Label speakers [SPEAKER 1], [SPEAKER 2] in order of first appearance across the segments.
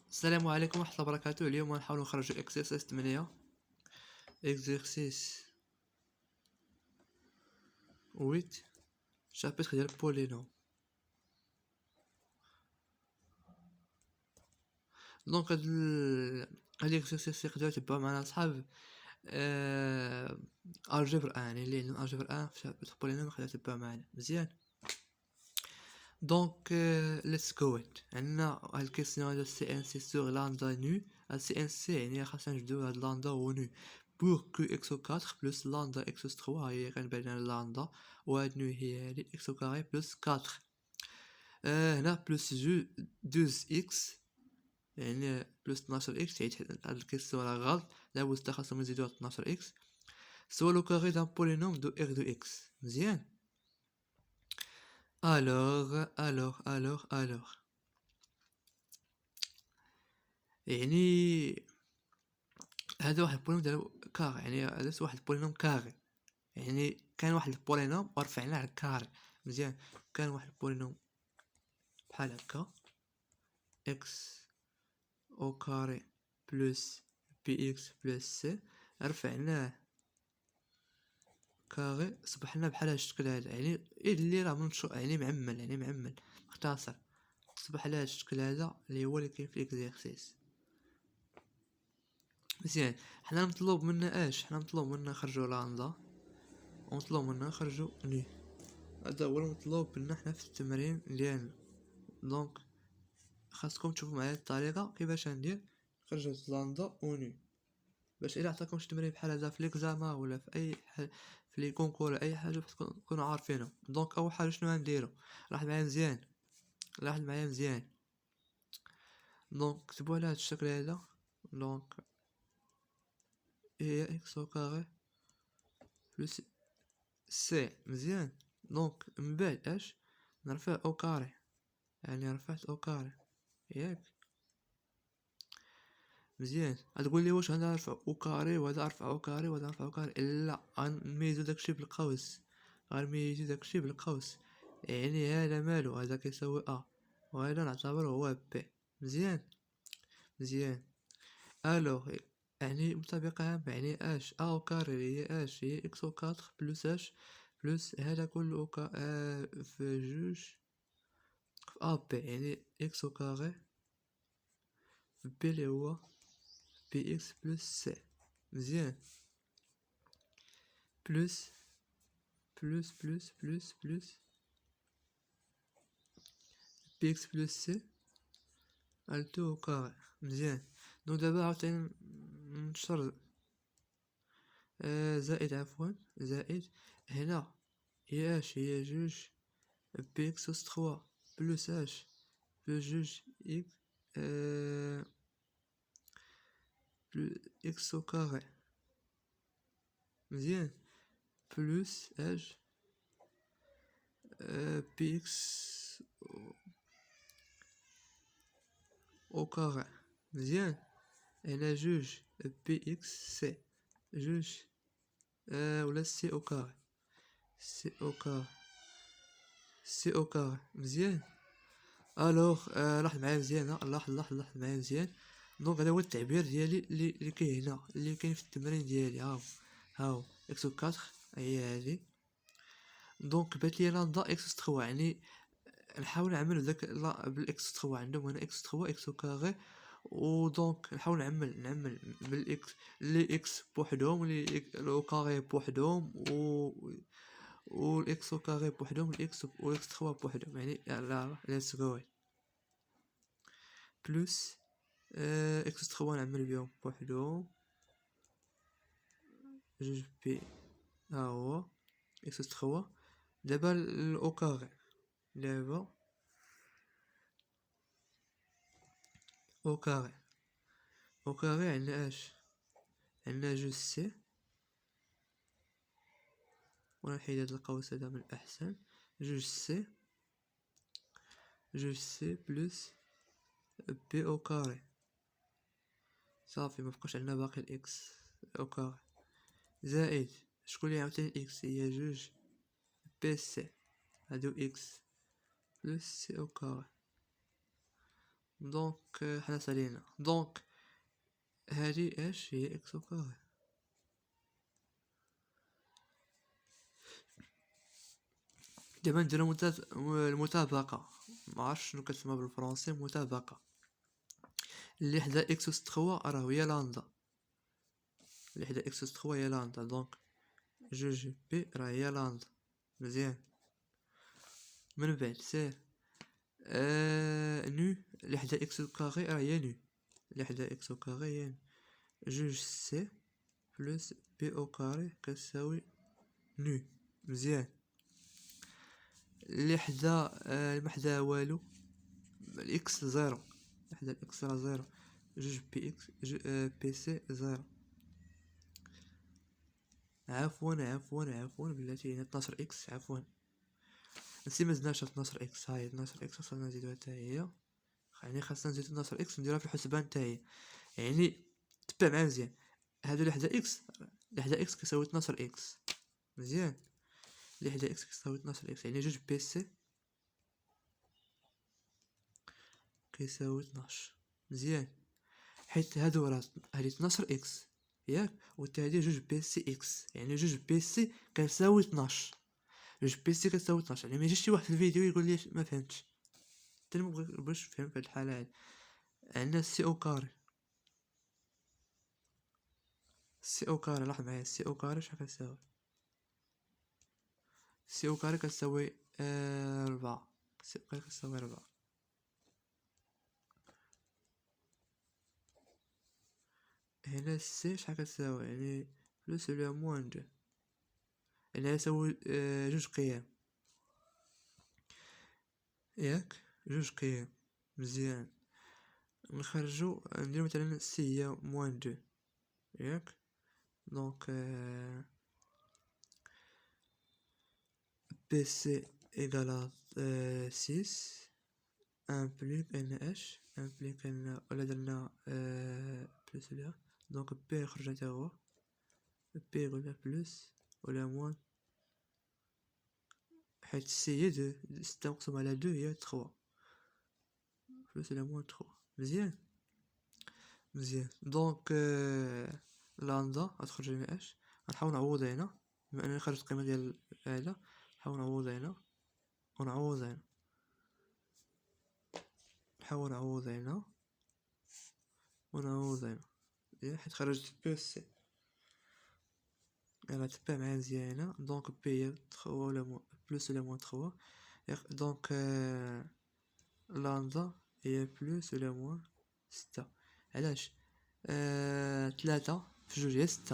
[SPEAKER 1] السلام عليكم ورحمة الله وبركاته. اليوم غنحاولوا نخرجوا اكسرسيس 8 اكزرسيس 8 شابتر ديال بولينوم. دونك هاد الاكسرسيس يقدروا يتبعوا معنا اصحاب الجبر يعني اللي عندهم الجبر في شابتر بولينوم يقدروا يتبعوا معنا مزيان. دونك ليتس جو عندنا هاد الكيسيون ديال سي ان سي سور لاندا نو. سي ان سي يعني خاصنا نجبدو هاد لاندا و نو pour que x au 4 plus lambda x au 3 هي كنبان لنا لامدا وهاد نو هي هادي x au carré plus 4 هنا بلس 12x يعني بلس 12x حيت هاد الكيسيون راه غلط لابد خاصهم نزيدو 12x سوا لو كاري دان بولينوم دو r دو x مزيان. alors يعني هذا واحد البولينوم ديال كار يعني هذا واحد البولينوم كاري يعني كان واحد البولينوم ورفعناه على الكاري مزيان. كان واحد البولينوم بحال هكا اكس او كاري بلس بي اكس بلس سي رفعناه كاري صبح لنا بحال هاد الشكل هذا يعني اللي راه منشور يعني معمل مختصر صبح لها هاد الشكل هذا اللي هو اللي كاين في الاكزرسيس مزيان. حنا مطلوب منا نخرجوا لاندا ونطلب منا نخرجوا ني. هذا هو المطلوب منا حنا في التمرين ديالنا. دونك خاصكم تشوفوا معايا الطريقه كيفاش ندير خرجوا لاندا وني باش الا عطاكم شي تمرين بحال هذا في ليكزاما ولا في اي في لي كونكور اي حاجه تكونوا عارفينه. دونك اول حاجه شنو غنديروا لاحظ معايا مزيان دونك كتبوا على هذا الشكل هذا. دونك هي اكس او كاري بلس سي مزيان. دونك من بعد اش نرفع او كاري يعني رفعت او كاري ياك مزيان. غتقول لي واش انا نرفع او كاري وهذا ارفع او كاري وهذا نرفع او كاري؟ لا غنميزو داكشي بالقوس يعني هذا مالو هذا كيساوي ا وهذا نعتبره هو بي مزيان. الوغ يعني بطبيعة عامة يعني اش ا او كاري هي اش هي اكس او 4 بلس اش بلس هذا كله او في جوج في ا بي يعني اكس او كاري في بي اللي هو بي اكس بلس سي مزيان بلس بي اكس بلس سي التو او كاري مزيان. دونك دابا عاوتاني نشر زائد هنا هي اش هي جوج بي اكس اس 3 بلس اش بلس جوج اكس بلس اكس او كاري مزيان بلس اش بي اكس او كاري مزيان. هنا جوج بي اكس سي جوج ولا سي او كاري مزيان. الوغ لاحظ معايا مزيان لاحظ معايا مزيان. دونك هذا هو التعبير ديالي اللي كاين هنا اللي كاين في التمرين ديالي هاو اكس او 4 هي هذه. دونك بات لي لاندا اكس 3 يعني نحاول نعمل داك بالاكس 3 عندهم هنا اكس 3 اكس او كاري ودونك نحاول نعمل بالاكس لي اكس بوحدهم لي لو كاري بوحدهم والاكس او كاري بوحدهم الاكس والاكس 3 بوحدهم يعني لا ليتس جو بلس اكس 3 نعمل بهم بوحدهم جوج بي ها هو اكس 3. دابا الاو كاري او كاري عندنا اش عندنا جوج سي ونحيد هاد القوس هذا من الاحسن جوج سي بلس بي او كاري صافي مبقاش عندنا باقي الاكس او كاري زائد شكون اللي عاوتاني الاكس هي جوج بي سي هادو اكس بلس سي او كاري دونك حنا سالينا. دونك هادي اش هي اكس او كاري. دابا نديرو المطابقة، معرفتش شنو كتسمى بالفرنسي مطابقة. اللي حدا اكس اس 3 راه هي لاندا، اللي حدا اكس اس 3 هي لاندا. دونك جوج بي راه هي لاندا. مزيان. من بعد سير نو اللي حدا اكس كاري راه هي نو، اللي حدا اكس كاري هي نو. جوج سي بلس بي او كاري كتساوي نو. مزيان. اللي حدا ما حدا والو الاكس زيرو، اللي حدا الاكس راه زيرو. جوج بي اكس بي سي زيرو. عفوا بلاتي هنا 12 اكس. عفوا نسي مزناش 12 اكس. هاي 12 اكس خاصنا نزيدوها حتى هي، يعني خاصنا نزيدو 12 اكس نديروها في الحسبان حتى هي. يعني تبع معايا مزيان، هادو اللي حدا اكس، اللي حدا اكس كيساوي 12 اكس. مزيان. اللي حدا اكس كيساوي 12 اكس يعني جوج بي سي كيساوي 12. مزيان. حيت هادو راه هادي 12 اكس ياك، و حتى هادي جوج بي سي اكس، يعني جوج بي سي كتساوي 12. جوج بي سي كتساوي 12. يعني ما يجيش شي واحد في الفيديو يقول لي ما فهمتش. حتى ما بغيتش نفهم في هاد الحاله هادي. عندنا سي او كاري. سي او كاري لاحظ معايا، سي او كاري شحال كتساوي؟ سي او كاري كتساوي 4. سي او كاري كتساوي 4. هنا سي شحال كتساوي؟ يعني بلوس ولا موان دو، يعني يساوي جوج قيم ياك، جوج قيم. مزيان. نخرجو ندير مثلا سي هي موان دو ياك. دونك بي سي ايكالا 6 امبليك ان اش امبليك ان ولا درنا بلوس ولا. دونك بي خرج حتى هو بي ولا بلوس ولا موان، حيت سي هي دو، 6 مقسوم على 2 هي 3 بلوس ولا موان 3. مزيان. مزيان. دونك لاندا غتخرج لنا اش. غنحاول نعوض هنا بما انني خرجت القيمه ديال هذا. نحاول نعوض هنا ونعوض هنا، نحاول نعوض هنا ونعوض هنا حيت خرجت بي سي. يلا تبع معايا مزيان هنا. دونك بي هي 3 ولا بلوس ولا موان 3. دونك لاندا هي بلوس ولا موان 6. علاش 3 في جوج هي 6،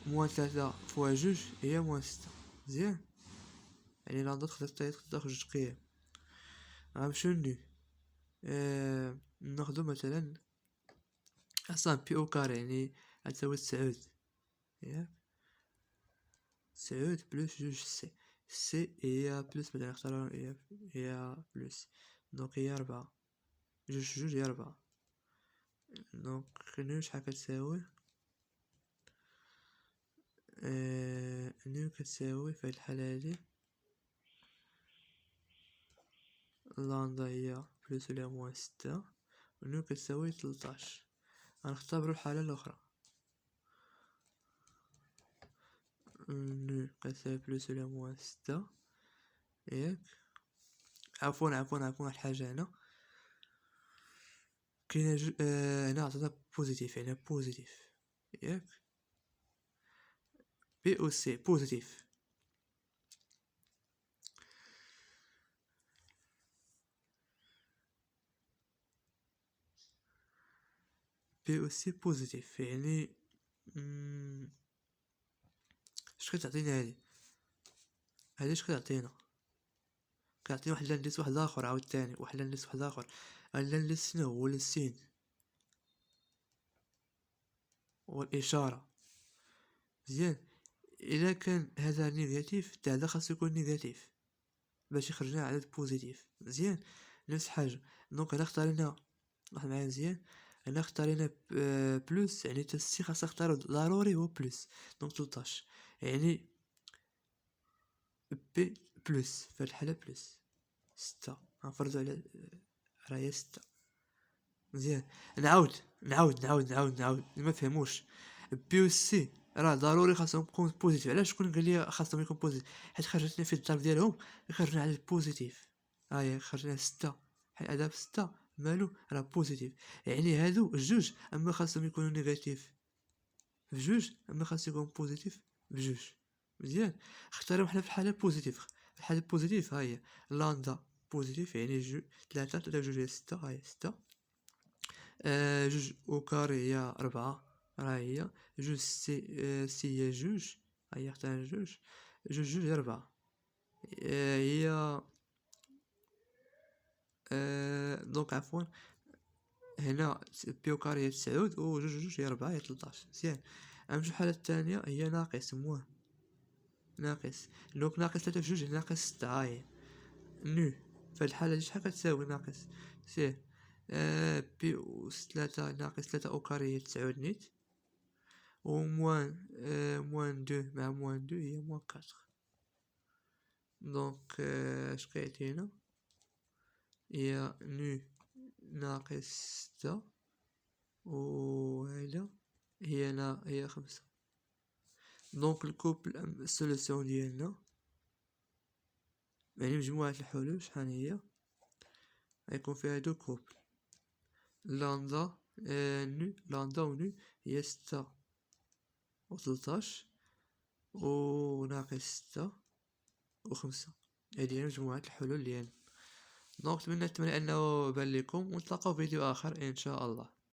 [SPEAKER 1] موان 3 فوا جوج هي موان 6. مزيان. يعني لاندا تقدر تاخد جوج قيم. غنمشيو لنو ناخدو مثلا اصلا بي او كاري يعني غتساوي 9 ياك. 9 بلوس جوج سي. سي هي بلوس مثلا نختارو هي بلوس. دونك هي 4. جوج هي 4. دونك نو شحال كتساوي؟ نو كتساوي في هاد الحالة هادي لاندا هي بلوس ولا موان 6 ونو كتساوي 13. غنختبرو الحالة الأخرى. نو كتساوي بلوس ولا موان 6 ياك. عفوا واحد الحاجة هنا كاينه هنا عطاتها بوزيتيف، يعني بوزيتيف ياك. بي او سي بوزيتيف. بي او سي بوزيتيف يعني اش كتعطينا هادي اش كتعطينا؟ كتعطينا واحد لانديس واحد اخر عاوتاني، واحد لانديس واحد اخر. اللانديس شنو هو؟ السين والاشاره. مزيان. الا كان هذا نيجاتيف حتى هذا خاصو يكون نيجاتيف باش يخرج لنا عدد بوزيتيف. مزيان. نفس حاجه. دونك انا اختارينا، واحد معايا مزيان، انا اختارينا بلوس يعني حتى السي خاص اختارو ضروري هو بلوس. دونك 13 يعني بي بلوس في هاد الحالة بلوس 6. غنفرضو على راهي 6. مزيان. نعاود ما فهموش. بي و سي راه ضروري خاصهم يكون بوزيتيف. علاش شكون قال لي خاصهم يكون بوزيتيف؟ حيت خرجتنا في الضرب ديالهم، خرجنا على البوزيتيف. هي خرجنا 6، حيت هذا 6 مالو راه بوزيتيف، يعني هادو جوج اما خاصهم يكونوا نيجاتيف بجوج، اما خاص يكون بوزيتيف بجوج. مزيان. اختاروا حنا في الحاله بوزيتيف. في الحاله بوزيتيف ها هي لاندا بوزيتيف، يعني ثلاثة بجوج هي 6، هاي 6. جوج او كاري هي 4، راه هي جوج سي. سي هي جوج، ها هي اختارنا جوج. جوج هي 4. هي دونك عفوا، هنا بي او كاري هي 9 و جوج هي 4 هي 13. مزيان. نمشيو الحالة الثانية هي ناقص موان. ناقص، دونك ناقص 3 في 2 ناقص 6، هاهي نو. في هاد الحالة شحال كتساوي ناقص سيه بي أس 3 ناقص 3 أو كاري هي 9 نيت، و موان موان 2 مع موان 2 هي موان 4. دونك اش كيعطينا هي نو ناقص 6 و هادا هي 5. دونك الكوبل السوليسيون ديالنا يعني مجموعة الحلول شحال هي غيكون فيها دو كوبل. لاندا نو، لاندا و نو هي 6 و 13 و ناقص 6 و 5. هذه هي مجموعة الحلول ديالنا. دونك نتمنى انه بان لكم، ونتلاقاو في فيديو اخر ان شاء الله.